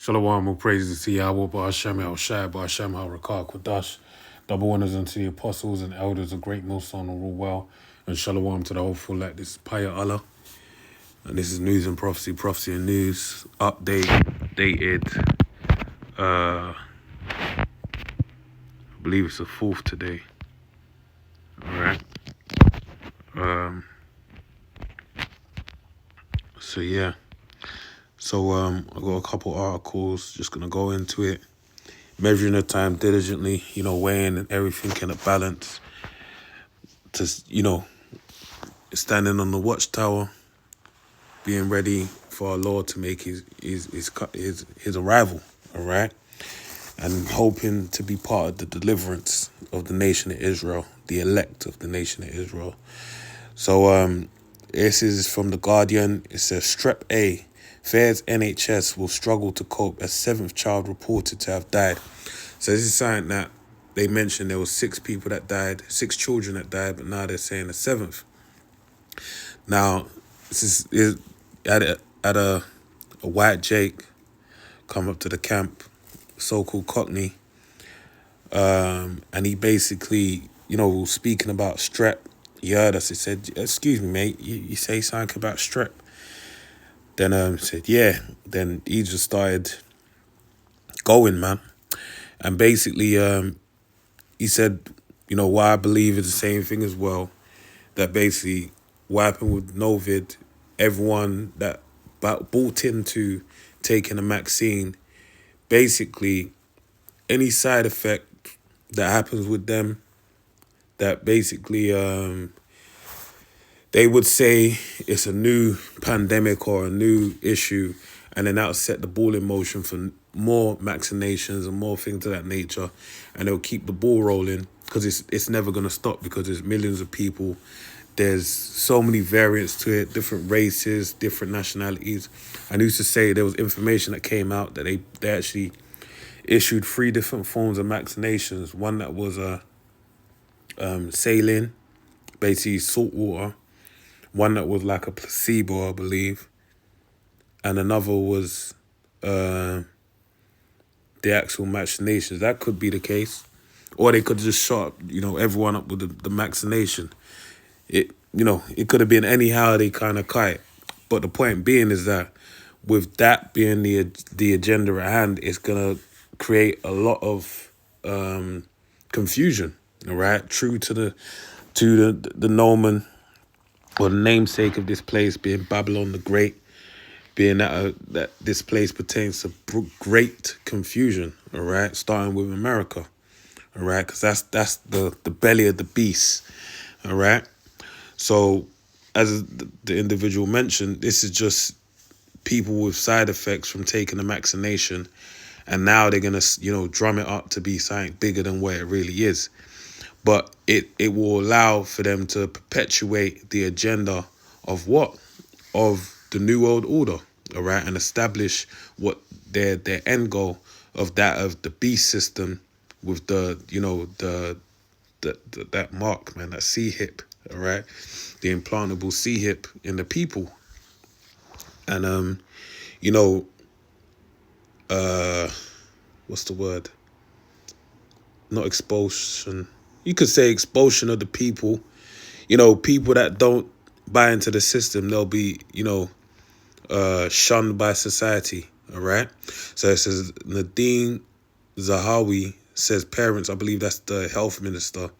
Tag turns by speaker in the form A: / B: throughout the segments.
A: Shalom, all praises to Yahweh, Ba'ashem, El-Shai, Ba'ashem, Ha-Rakah, Kodash. Double honors unto the apostles and elders of Great Millstone and rule well. And shalom to the hopeful like this is Paya Allah. And this is News and Prophecy, Prophecy and News. Update, dated, I believe it's the 4th today. Alright. So yeah. So I got a couple articles, just gonna go into it. Measuring the time diligently, weighing everything in a balance. To, standing on the watchtower, being ready for our Lord to make his arrival, all right? And hoping to be part of the deliverance of the nation of Israel, the elect of the nation of Israel. So this is from The Guardian. It says, Strep A, Fairs NHS will struggle to cope as 7th child reported to have died. So this is something that they mentioned there was 6 people that died, 6 children that died, but now they're saying the 7th. Now, this is had a white Jake come up to the camp, so-called Cockney, and he basically, was speaking about strep. He heard us. He said, "Excuse me, mate, you say something about strep?" Then said, "Yeah." Then he just started going, man, and basically, he said, why I believe it's the same thing as well. That basically, what happened with Novid, everyone that bought into taking a vaccine, basically, any side effect that happens with them, that basically they would say it's a new pandemic or a new issue, and then that'll set the ball in motion for more vaccinations and more things of that nature, and it'll keep the ball rolling because it's never going to stop because there's millions of people. There's so many variants to it, different races, different nationalities. I used to say there was information that came out that they actually issued 3 different forms of vaccinations. One that was saline, basically salt water. One that was like a placebo, I believe. And another was the actual vaccinations. That could be the case. Or they could just shot, everyone up with the vaccination. It could have been anyhow they kind of kite. But the point being is that with that being the agenda at hand, it's going to create a lot of confusion, all right? True to the Norman or the namesake of this place being Babylon the Great, being that this place pertains to great confusion, all right? Starting with America, all right? Because that's the belly of the beast, all right? So, as the individual mentioned, this is just people with side effects from taking the vaccination, and now they're going to, drum it up to be something bigger than what it really is. But it will allow for them to perpetuate the agenda of what? Of the New World Order, all right? And establish what their end goal of the beast system with that mark, man, that C-hip, all right? The implantable C-hip in the people. And, what's the word? Not expulsion. You could say expulsion of the people. People that don't buy into the system, they'll be, shunned by society, all right? So it says Nadine Zahawi says parents, I believe that's the health minister,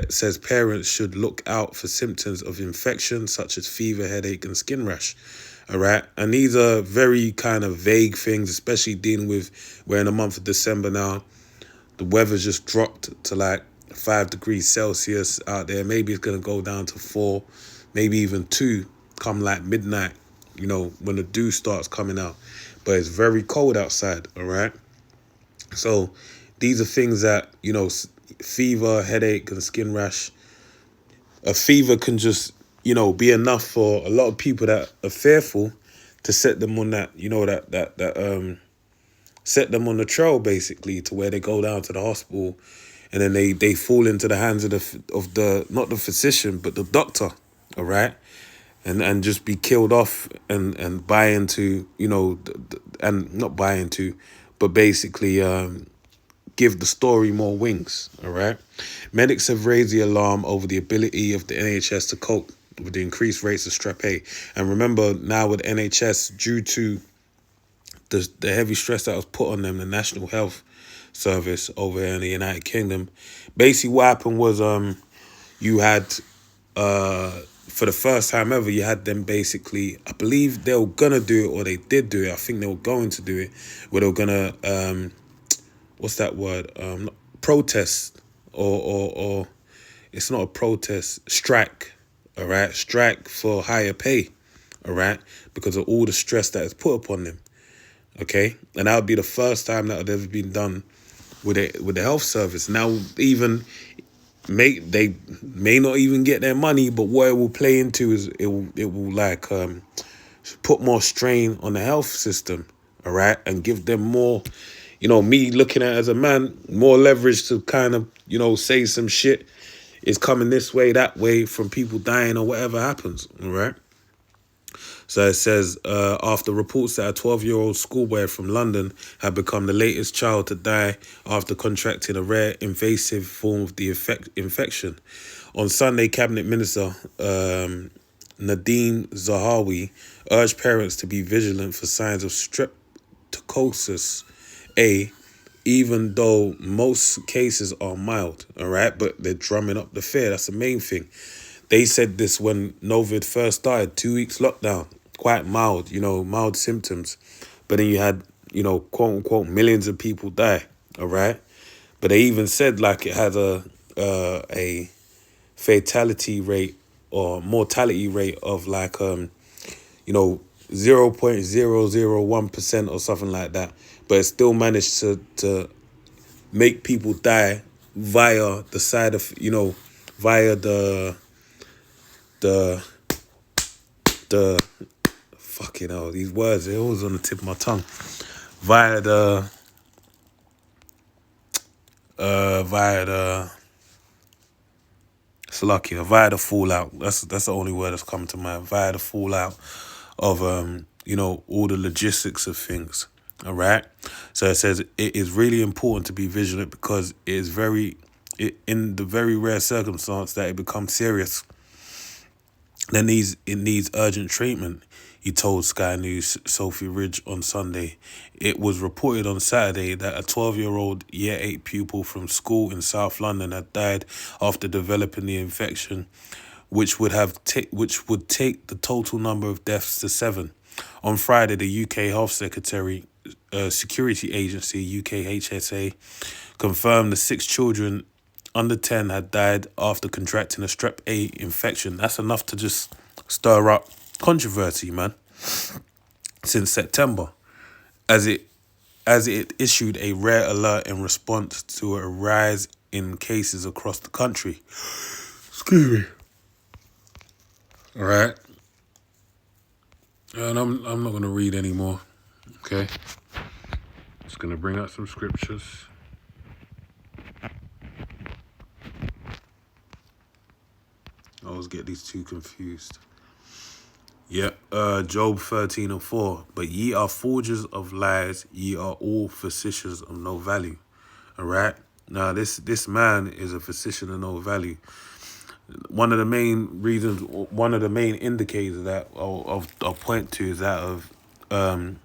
A: says parents should look out for symptoms of infection such as fever, headache, and skin rash. All right. And these are very kind of vague things, especially dealing with, we're in the month of December now. The weather's just dropped to like 5 degrees Celsius out there. Maybe it's going to go down to 4, maybe even 2 come like midnight, when the dew starts coming out. But it's very cold outside. All right. So these are things that, fever, headache, and skin rash. A fever can just, be enough for a lot of people that are fearful to set them on that, set them on the trail basically to where they go down to the hospital, and then they fall into the hands of the not the physician but the doctor, all right, and just be killed off and buy into and not buy into, but basically give the story more wings, all right? Medics have raised the alarm over the ability of the NHS to cope with the increased rates of strep A. And remember now with NHS, due to the heavy stress that was put on them, the National Health Service over here in the United Kingdom, basically what happened was you had for the first time ever, you had them basically, I believe they were gonna do it or they did do it. I think they were going to do it, where they were gonna what's that word? Protest or it's not a protest, strike. All right, strike for higher pay. All right, because of all the stress that is put upon them. Okay, and that would be the first time that had ever been done with the health service. Now, even they may not even get their money, but what it will play into is it will like put more strain on the health system, all right, and give them more, me looking at it as a man, more leverage to kind of, say some shit is coming this way, that way from people dying or whatever happens, all right? So it says, after reports that a 12-year-old schoolboy from London had become the latest child to die after contracting a rare invasive form of the infection. On Sunday, Cabinet Minister Nadine Zahawi urged parents to be vigilant for signs of streptococcus A, even though most cases are mild, all right? But they're drumming up the fear. That's the main thing. They said this when Novid first started, 2 weeks lockdown, quite mild, mild symptoms. But then you had, quote unquote, millions of people die, all right? But they even said like it had a fatality rate or mortality rate of like, 0.001% or something like that. But it still managed to make people die via the side of, via the fucking hell, these words, they're always on the tip of my tongue. Via the Slovakia, via the fallout. That's the only word that's come to mind. Via the fallout of all the logistics of things. All right. So it says it is really important to be vigilant because it is in the very rare circumstance that it becomes serious, then it needs urgent treatment, he told Sky News Sophie Ridge on Sunday. It was reported on Saturday that a 12-year-old Year 8 pupil from school in South London had died after developing the infection, which would take the total number of deaths to 7. On Friday, the UK Health Security Agency, UKHSA, confirmed the 6 children under 10 had died after contracting a strep A infection. That's enough to just stir up controversy, man. Since September, as it issued a rare alert in response to a rise in cases across the country. Excuse me. All right. And I'm not going to read anymore. Okay. Just going to bring out some scriptures. I always get these two confused. Yep, Job 13:4. But ye are forgers of lies, ye are all physicians of no value. All right? Now, this man is a physician of no value. One of the main reasons, one of the main indicators that I'll point to is that of the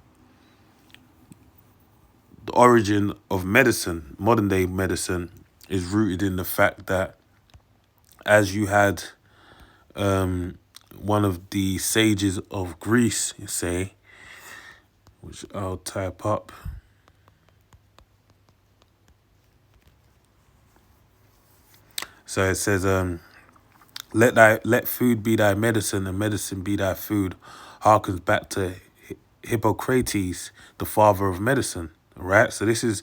A: origin of medicine, modern day medicine, is rooted in the fact that as you had one of the sages of Greece, say, which I'll type up. So it says, let food be thy medicine and medicine be thy food, harkens back to Hippocrates, the father of medicine. All right. So this is,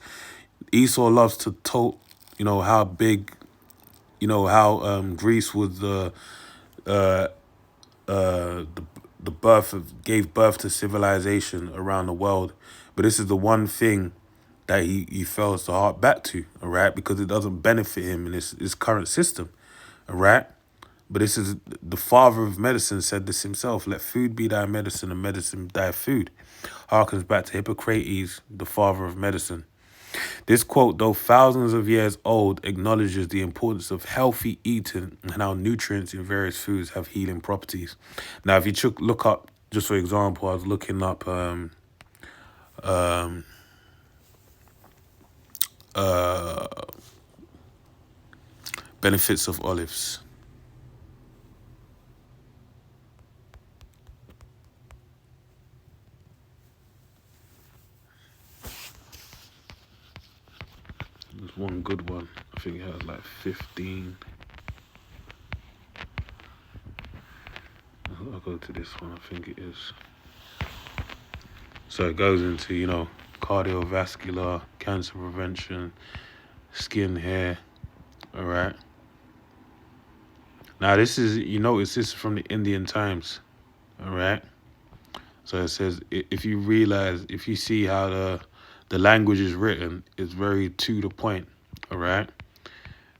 A: Esau loves to tote, how big, how Greece was the gave birth to civilization around the world. But this is the one thing that he fails to hark back to, all right, because it doesn't benefit him in his current system, all right. But this is the father of medicine said this himself: let food be thy medicine and medicine thy food. harkens back to Hippocrates, the father of medicine. This quote, though thousands of years old, acknowledges the importance of healthy eating and how nutrients in various foods have healing properties. Now, if you look up, just for example, I was looking up um, uh, benefits of olives. There's one good one. I think it has like 15. I'll go to this one. I think it is. So it goes into, cardiovascular, cancer prevention, skin, hair. All right. Now this is, this is from the Indian Times. All right. So it says, if you see how the language is written, it's very to the point. All right.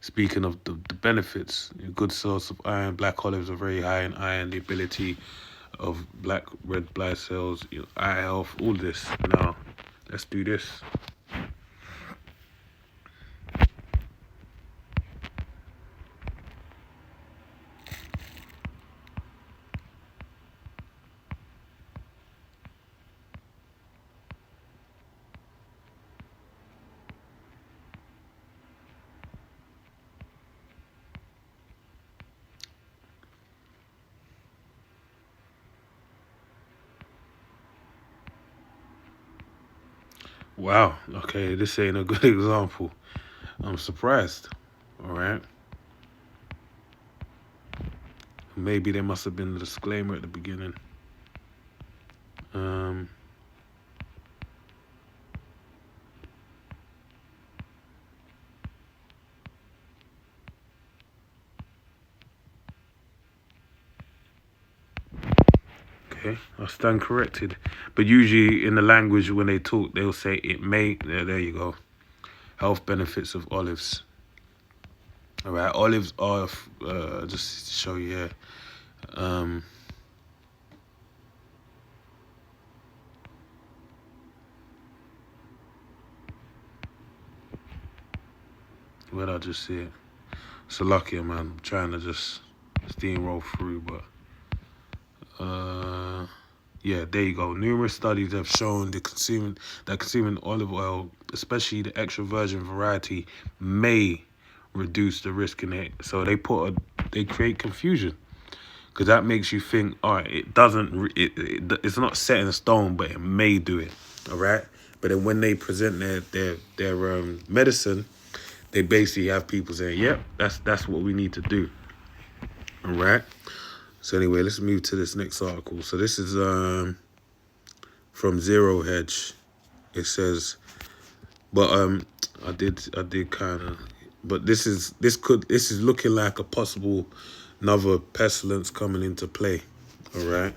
A: Speaking of the benefits, a good source of iron, black olives are very high in iron, the ability of black red blood cells, eye health, all this. Now, let's do this. Wow, okay, this ain't a good example. I'm surprised. All right. Maybe there must have been a disclaimer at the beginning. Um, okay, I stand corrected. But usually in the language when they talk, they'll say it may. There you go. Health benefits of olives. All right, olives are just to show you here. Where'd I just see it? Salakia, man. I'm trying to just steamroll through, but yeah, there you go. Numerous studies have shown that consuming olive oil, especially the extra virgin variety, may reduce the risk in it. So they create confusion because that makes you think, all right, it doesn't, it's not set in stone, but it may do it, all right. But then when they present their medicine, they basically have people saying, yep, that's what we need to do, all right. So anyway, let's move to this next article. So this is from Zero Hedge. It says, but I did kind of, but this is looking like a possible another pestilence coming into play. All right.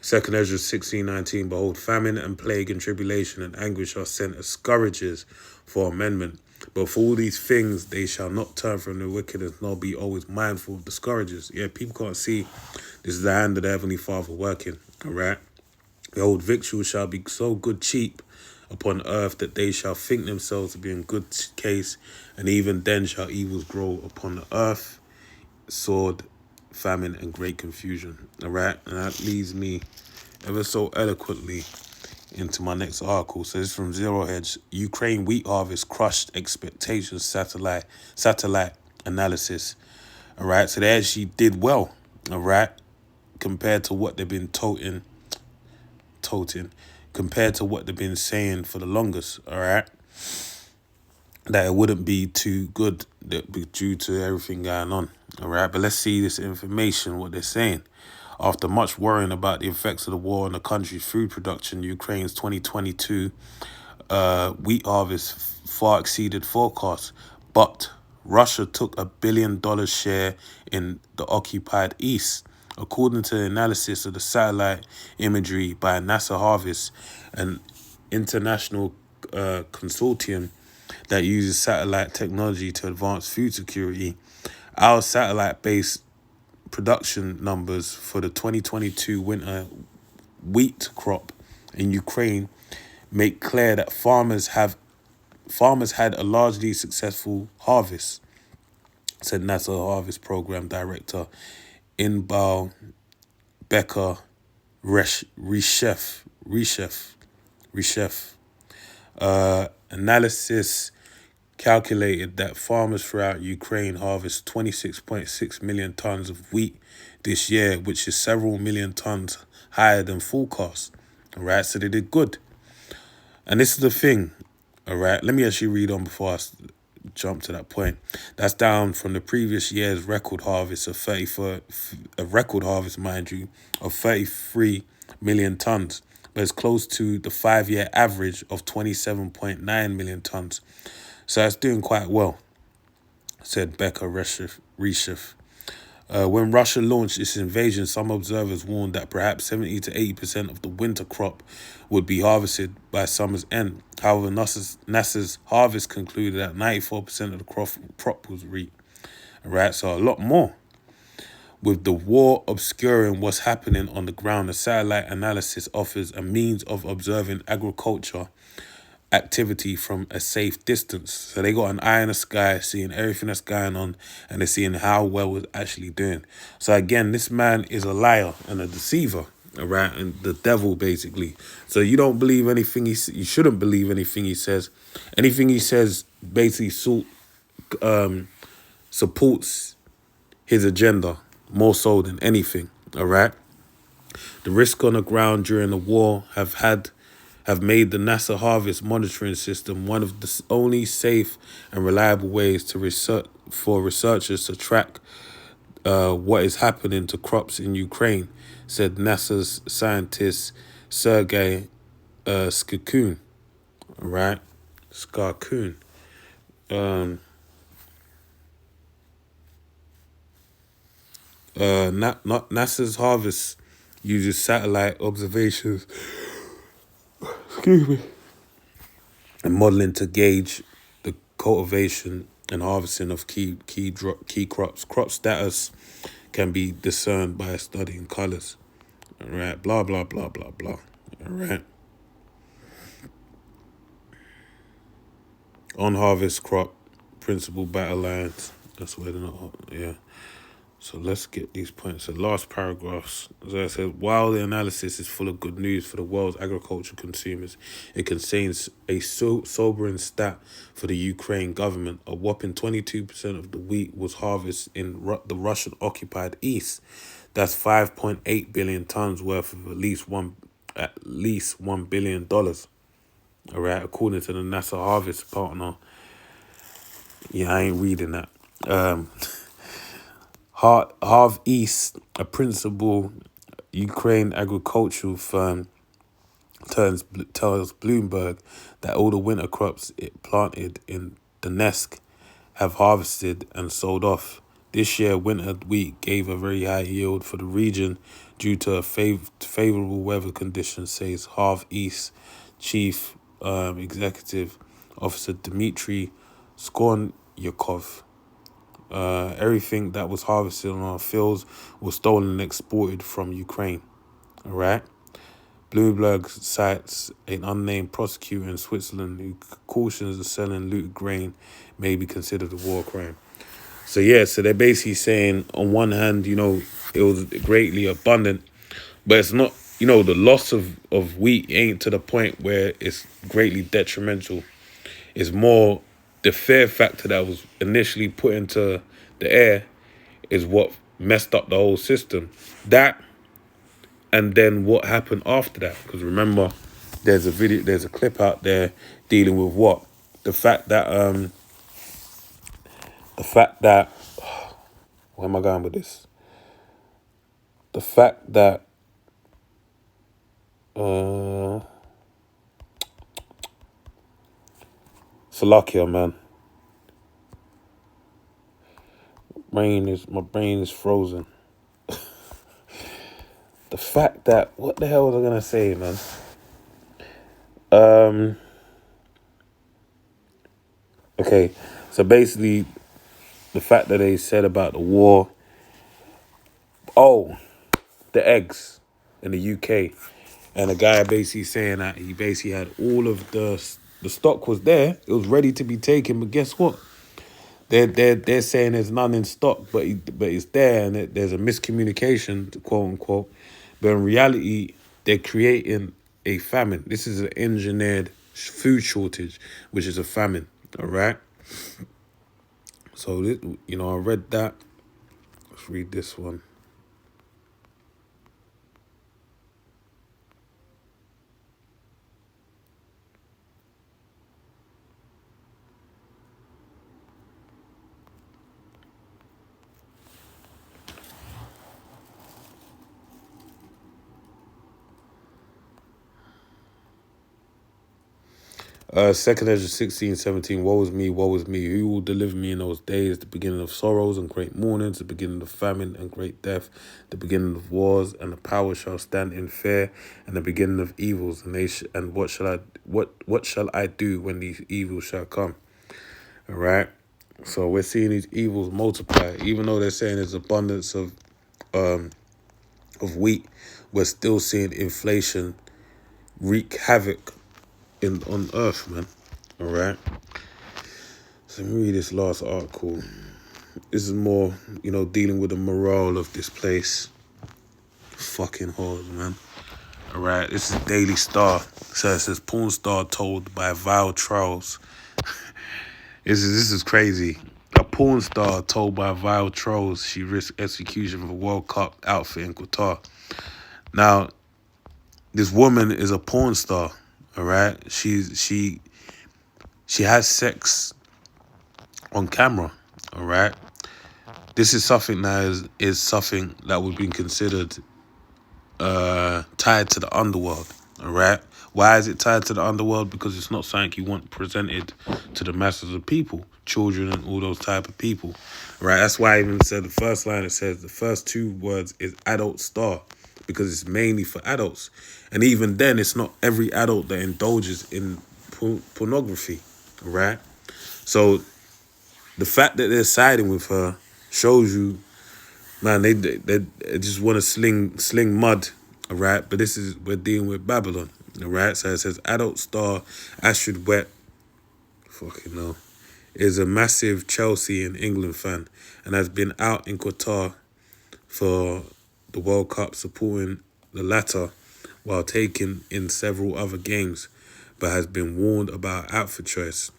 A: Second Ezra 16:19, behold, famine and plague and tribulation and anguish are sent as scourges for amendment. But for all these things they shall not turn from their wickedness, nor be always mindful of the scourges. Yeah, people can't see this is the hand of the Heavenly Father working. All right. Behold, victuals shall be so good cheap upon earth that they shall think themselves to be in good case, and even then shall evils grow upon the earth, sword, famine, and great confusion. All right, and that leads me ever so eloquently into my next article. So this is from Zero Hedge. Ukraine wheat harvest crushed expectations. Satellite analysis. All right, so they actually did well. All right, compared to what they've been toting, compared to what they've been saying for the longest. All right, that it wouldn't be too good due to everything going on. All right, but let's see this information, what they're saying. After much worrying about the effects of the war on the country's food production, Ukraine's 2022 wheat harvest far exceeded forecasts, but Russia took $1 billion share in the occupied East. According to the analysis of the satellite imagery by NASA Harvest, an international consortium that uses satellite technology to advance food security, our satellite-based production numbers for the 2022 winter wheat crop in Ukraine make clear that farmers had a largely successful harvest, said NASA Harvest Program Director Inbal Becker Reshef. Analysis calculated that farmers throughout Ukraine harvest 26.6 million tons of wheat this year, which is several million tons higher than forecast. All right, so they did good. And this is the thing, all right? Let me actually read on before I jump to that point. That's down from the previous year's record harvest of 33 million tons, but it's close to the 5-year average of 27.9 million tons. So that's doing quite well, said Becca Reshef. When Russia launched its invasion, some observers warned that perhaps 70 to 80% of the winter crop would be harvested by summer's end. However, NASA's harvest concluded that 94% of the crop was reaped. All right, so a lot more. With the war obscuring what's happening on the ground, the satellite analysis offers a means of observing agriculture activity from a safe distance. So they got an eye in the sky, seeing everything that's going on, and they're seeing how well it's actually doing. So again, this man is a liar and a deceiver, all right, and the devil basically. So you don't believe anything you shouldn't believe anything he says. Anything he says basically supports his agenda more so than anything, all right. The risk on the ground during the war have made the NASA Harvest monitoring system one of the only safe and reliable ways to researchers to track what is happening to crops in Ukraine, said NASA's scientist Sergei Skakun. All right, Skakun. NASA's Harvest uses satellite observations and modeling to gauge the cultivation and harvesting of key crops. Crop status can be discerned by studying colors. All right, blah blah blah blah blah. All right. On harvest crop, principal battle lines. That's where they're not. Yeah. So let's get these points. The last paragraphs, as I said, while the analysis is full of good news for the world's agricultural consumers, it contains a sobering stat for the Ukraine government. A whopping 22% of the wheat was harvested in the Russian-occupied East. That's 5.8 billion tons worth of at least $1 billion. All right, according to the NASA Harvest partner. Yeah, I ain't reading that. Harv East, a principal Ukraine agricultural firm, tells Bloomberg that all the winter crops it planted in Donetsk have harvested and sold off. This year, winter wheat gave a very high yield for the region due to a favorable weather conditions, says Harv East Chief Executive Officer Dmitry Skornyakov. Everything that was harvested on our fields was stolen and exported from Ukraine. All right. Bloomberg cites an unnamed prosecutor in Switzerland who cautions that selling looted grain may be considered a war crime. So yeah, so they're basically saying on one hand, it was greatly abundant, but it's not, the loss of wheat ain't to the point where it's greatly detrimental. It's more the fear factor that was initially put into the air is what messed up the whole system. That, and then what happened after that. Because remember, there's a clip out there dealing with what? The fact that, where am I going with this? The fact that, Salakia, man. my brain is frozen. The fact that, what the hell was I gonna say, man? Um. Okay, so basically, the fact that they said about the war. Oh, the eggs in the UK, and the guy basically saying that he basically had all of the stock was there. It was ready to be taken, but guess what? They're saying there's none in stock, but it's there, and there's a miscommunication, quote unquote. But in reality, they're creating a famine. This is an engineered food shortage, which is a famine. All right. So this, I read that. Let's read this one. 2nd Ezra 16:17. Woe is me. Who will deliver me in those days? The beginning of sorrows and great mournings, the beginning of famine and great death, the beginning of wars, and the power shall stand in fear, and the beginning of evils. And what shall I do when these evils shall come? All right. So we're seeing these evils multiply, even though they're saying there's abundance of wheat. We're still seeing inflation wreak havoc on Earth, man. All right. So let me read this last article. This is more, dealing with the morale of this place. Fucking whores, man. All right. This is Daily Star. So it says porn star told by vile trolls. This is crazy. A porn star told by vile trolls she risked execution for World Cup outfit in Qatar. Now, this woman is a porn star. All right. She has sex on camera. All right. This is something that is something that would be considered tied to the underworld. All right. Why is it tied to the underworld? Because it's not something you want presented to the masses of people, children and all those type of people. All right. That's why I even said the first line, it says the first two words is adult star, because it's mainly for adults. And even then, it's not every adult that indulges in pornography. All right. So the fact that they're siding with her shows you, man, they just want to sling mud, all right? But we're dealing with Babylon, all right? So it says adult star Astrid Wet, fucking no, is a massive Chelsea and England fan and has been out in Qatar for the World Cup supporting the latter while taking in several other games, but has been warned about outfit choice.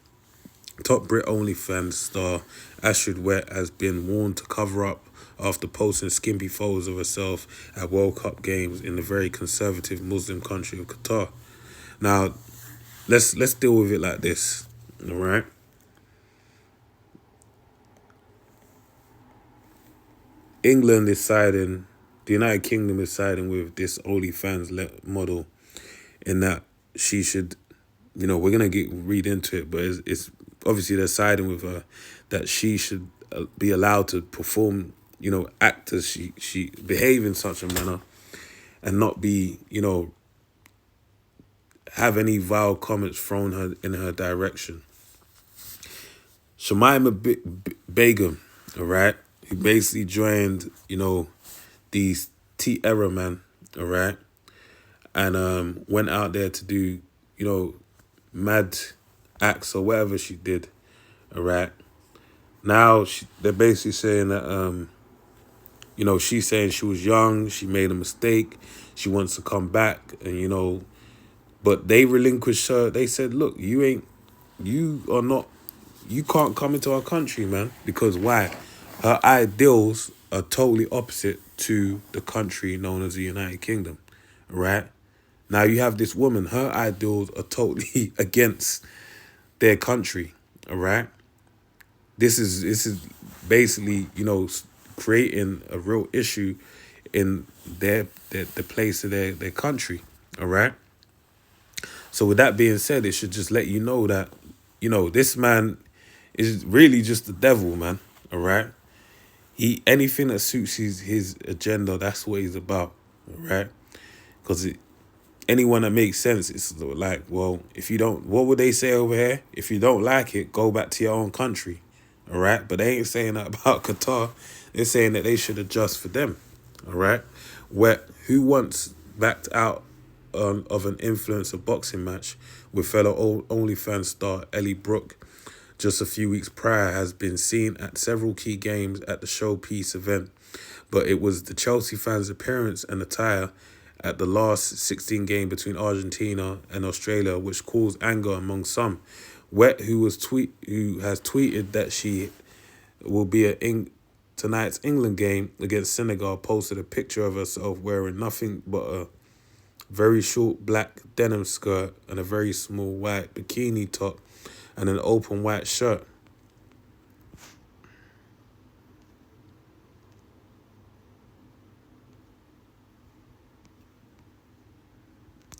A: Top Brit OnlyFans star Astrid Wet has been warned to cover up after posting skimpy photos of herself at World Cup games in the very conservative Muslim country of Qatar. Now, let's deal with it like this, all right? England is siding, the United Kingdom is siding with this OnlyFans model in that she should, we're going to read into it, but it's obviously they're siding with her that she should be allowed to perform, act as she behave in such a manner and not be, have any vile comments thrown her in her direction. Shamima Begum, all right, who basically joined, these T-Era man, all right, and went out there to do, mad acts or whatever she did, all right. Now they're basically saying that, she's saying she was young, she made a mistake, she wants to come back, and but they relinquished her. They said, look, you can't come into our country, man, because why? Her ideals are totally opposite to the country known as the United Kingdom, right? Now you have this woman, her ideals are totally against their country, all right? This is basically, creating a real issue in the place of their country, all right? So with that being said, it should just let you know that, this man is really just the devil, man, all right? Anything that suits his agenda, that's what he's about, right? Because anyone that makes sense, it's like, well, if you don't, what would they say over here? If you don't like it, go back to your own country, all right? But they ain't saying that about Qatar. They're saying that they should adjust for them, all right? Who once backed out of an influencer boxing match with fellow OnlyFans star Ellie Brooke just a few weeks prior has been seen at several key games at the showpiece event, but it was the Chelsea fans' appearance and attire at the last 16 game between Argentina and Australia which caused anger among some. Wet, who has tweeted that she will be at tonight's England game against Senegal, posted a picture of herself wearing nothing but a very short black denim skirt and a very small white bikini top and an open white shirt.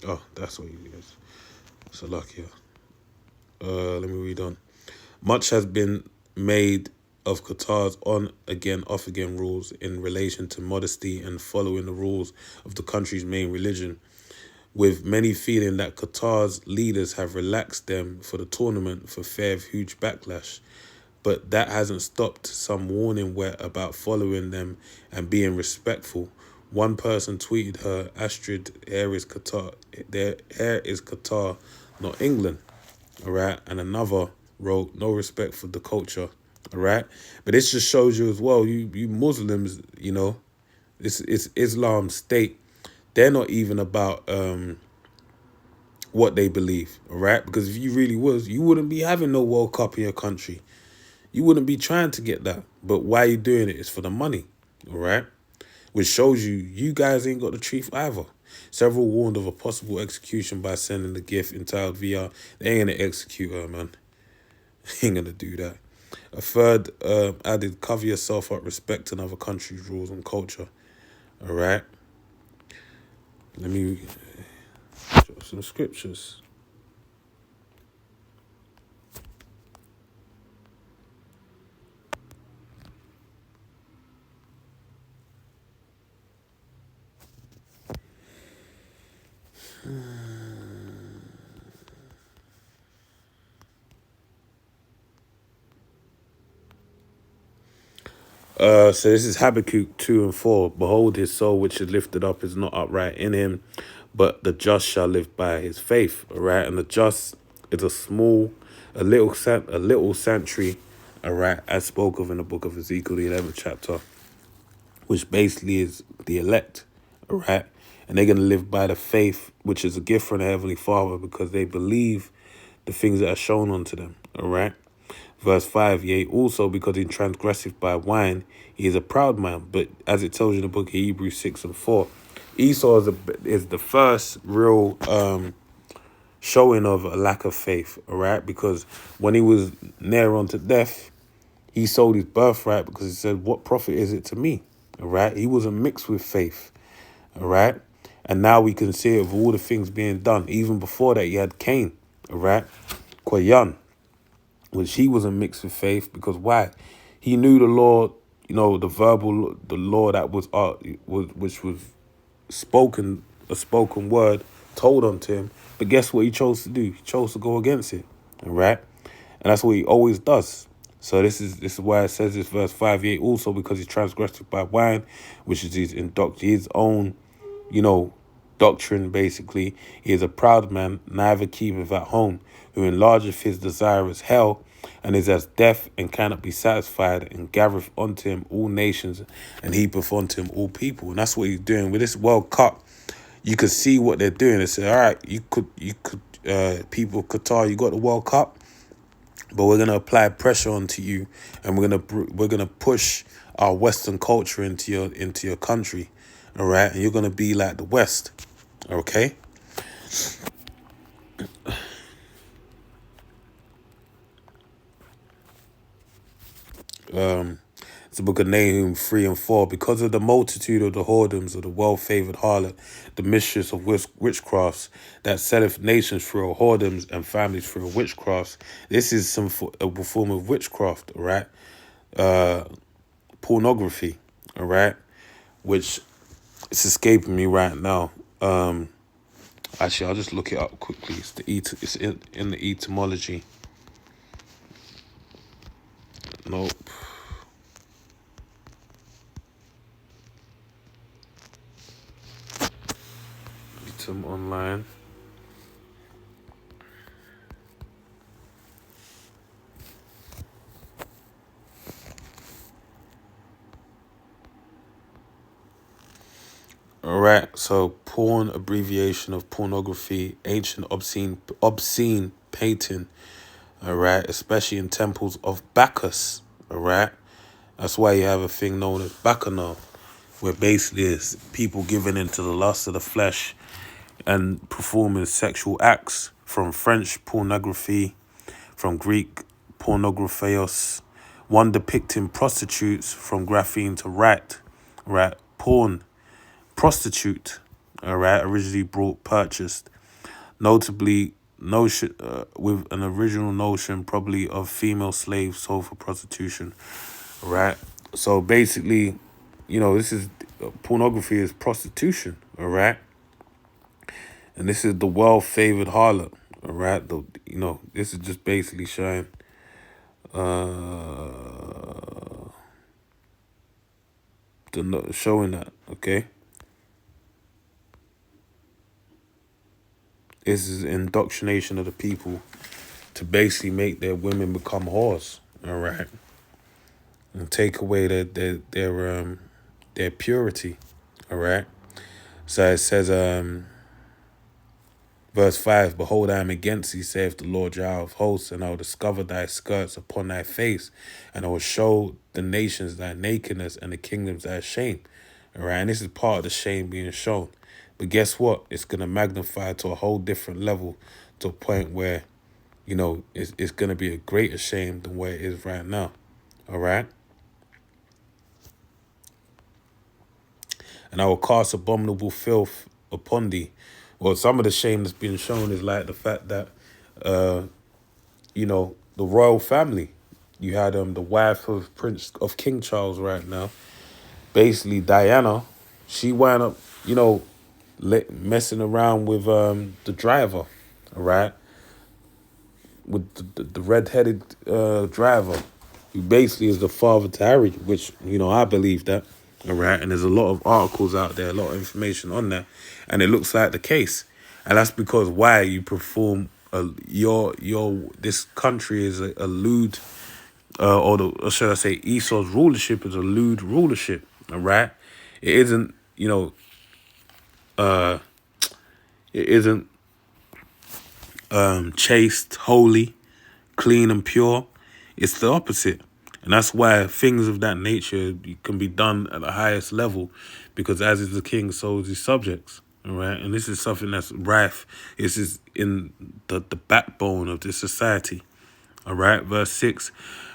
A: Oh, that's what he is. Salakia. Let me read on. Much has been made of Qatar's on again, off again rules in relation to modesty and following the rules of the country's main religion, with many feeling that Qatar's leaders have relaxed them for the tournament for fear of huge backlash. But that hasn't stopped some warning Wet about following them and being respectful. One person tweeted her, Astrid, hair is Qatar, not England. All right. And another wrote, no respect for the culture. All right. But this just shows you as well, you Muslims, it's Islam State. They're not even about what they believe. All right. Because if you really was, you wouldn't be having no World Cup in your country. You wouldn't be trying to get that. But why you doing it? It's for the money. All right. Which shows you guys ain't got the truth either. Several warned of a possible execution by sending the gift entitled VR. They ain't gonna execute her, man. They ain't gonna do that. A third added, cover yourself up, respect another country's rules and culture. All right. Let me show some scriptures. So this is Habakkuk 2 and 4. Behold, his soul which is lifted up is not upright in him, but the just shall live by his faith. All right, and the just is a little sanctuary. All right, as spoke of in the book of Ezekiel, the 11th chapter, which basically is the elect. All right, and they're gonna live by the faith, which is a gift from the Heavenly Father, because they believe the things that are shown unto them. All right. Verse 5, yea, also because he transgresseth by wine, he is a proud man. But as it tells you in the book of Hebrews 6 and 4, Esau is the first real showing of a lack of faith, all right? Because when he was near unto death, he sold his birthright because he said, what profit is it to me, all right? He wasn't mixed with faith, all right? And now we can see it with all the things being done. Even before that, you had Cain, all right? Kwayan, which he wasn't mixed with faith, because why? He knew the law, the law that which was spoken, a spoken word told unto him. But guess what he chose to do? He chose to go against it, all right? And that's what he always does. So this is why it says this verse 5, yea, also because he transgressed by wine, which is his own, doctrine, basically. He is a proud man, neither keepeth at home, who enlargeth his desire as hell, and is as deaf and cannot be satisfied, and gathereth unto him all nations, and heapeth unto him all people. And that's what he's doing with this World Cup. You could see what they're doing. They say, all right, you could, people of Qatar, you got the World Cup, but we're gonna apply pressure onto you, and we're gonna push our Western culture into your country, all right? And you're gonna be like the West, okay? It's the book of Nahum 3 and 4. Because of the multitude of the whoredoms of the well-favored harlot, the mistress of witchcrafts, that setteth nations through her whoredoms and families through her witchcrafts. This is a form of witchcraft, right? pornography, all right, which it's escaping me right now. Actually, I'll just look it up quickly. It's in the etymology. Nope. Etym online. All right, so porn, abbreviation of pornography, ancient obscene painting. All right, especially in temples of Bacchus. All right, that's why you have a thing known as Bacchanal, where basically it's people giving into the lust of the flesh and performing sexual acts. From French pornography, from Greek pornographios, one depicting prostitutes from graphene to right, porn. Prostitute, all right, originally purchased, notably notion with an original notion probably of female slaves sold for prostitution, all right. So basically, this is pornography is prostitution, all right, and this is the well-favored harlot, all right. This is just basically showing, showing that, okay. This is indoctrination of the people to basically make their women become whores, all right, and take away their purity, all right. So it says, verse 5, behold, I am against thee, saith the Lord Jah of hosts, and I will discover thy skirts upon thy face, and I will show the nations thy nakedness and the kingdoms thy shame, all right. And this is part of the shame being shown. But guess what? It's going to magnify to a whole different level, to a point where, it's going to be a greater shame than where it is right now. All right? And I will cast abominable filth upon thee. Well, some of the shame that's being shown is like the fact that, the royal family, you had the wife of King Charles right now, basically Diana, she wound up, messing around with the driver, all right, with the red-headed driver, who basically is the father to Harry, which, I believe that, all right, and there's a lot of articles out there, a lot of information on that, and it looks like the case, and that's because why you perform, this country is a lewd, or should I say Esau's rulership is a lewd rulership, all right, it isn't, it isn't chaste, holy, clean and pure. It's the opposite. And that's why things of that nature can be done at the highest level, because as is the king, so is his subjects. All right. And this is something that's rife. This is in the backbone of this society. All right. Verse 6,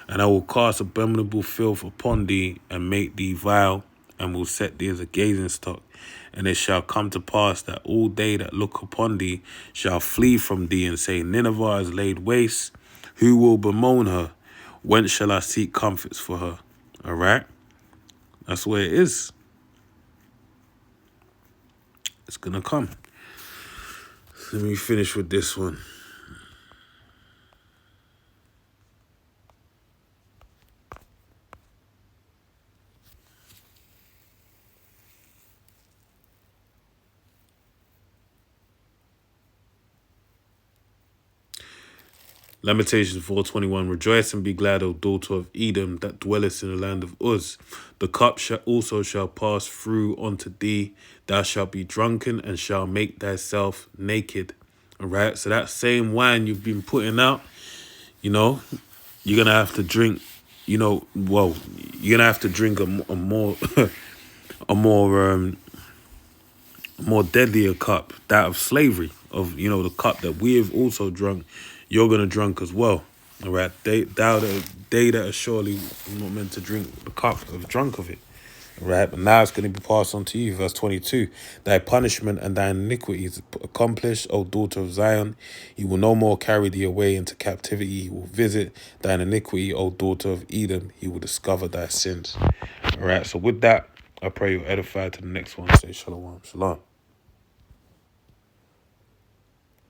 A: and I will cast abominable filth upon thee and make thee vile, and will set thee as a gazing stock. And it shall come to pass that all they that look upon thee shall flee from thee and say, Nineveh is laid waste. Who will bemoan her? Whence shall I seek comforts for her? All right? That's where it is. It's going to come. Let me finish with this one. Lamentations 4:21. Rejoice and be glad, O daughter of Edom, that dwellest in the land of Uz. The cup also shall pass through unto thee. Thou shalt be drunken and shall make thyself naked. All right. So that same wine you've been putting out, you're going to have to drink, you're going to have to drink a more, more deadlier cup, that of slavery, of, the cup that we have also drunk. You're going to drink as well, all right? They that are surely not meant to drink the cup of drunk of it, Right, but now it's going to be passed on to you. Verse 22. Thy punishment and thine iniquity is accomplished, O daughter of Zion. He will no more carry thee away into captivity. He will visit thine iniquity, O daughter of Edom. He will discover thy sins. All right, so with that, I pray you're edified to the next one. Say shalom. Shalom.